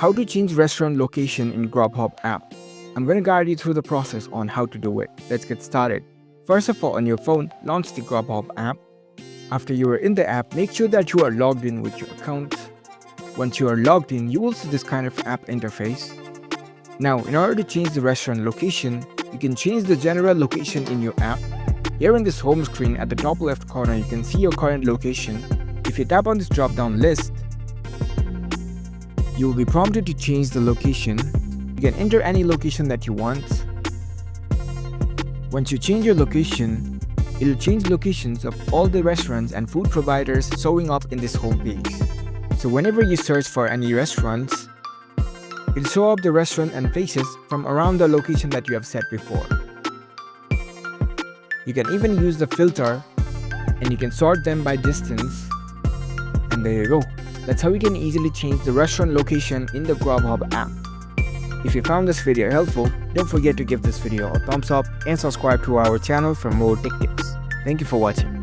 How to change restaurant location in Grubhub app. I'm going to guide you through the process on how to do it. Let's get started. First of all, on your phone, launch the Grubhub app. After you are in the app, make sure that you are logged in with your account. Once you are logged in, you will see this kind of app interface. Now, in order to change the restaurant location, you can change the general location in your app. Here in this home screen at the top left corner, you can see your current location. If you tap on this drop down list, you will be prompted to change the location. You can enter any location that you want. Once you change your location, it will change locations of all the restaurants and food providers showing up in this home page. So whenever you search for any restaurants, it will show up the restaurant and places from around the location that you have set before. You can even use the filter and you can sort them by distance. And there you go. That's how you can easily change the restaurant location in the Grubhub app. If you found this video helpful, don't forget to give this video a thumbs up and subscribe to our channel for more tech tips. Thank you for watching.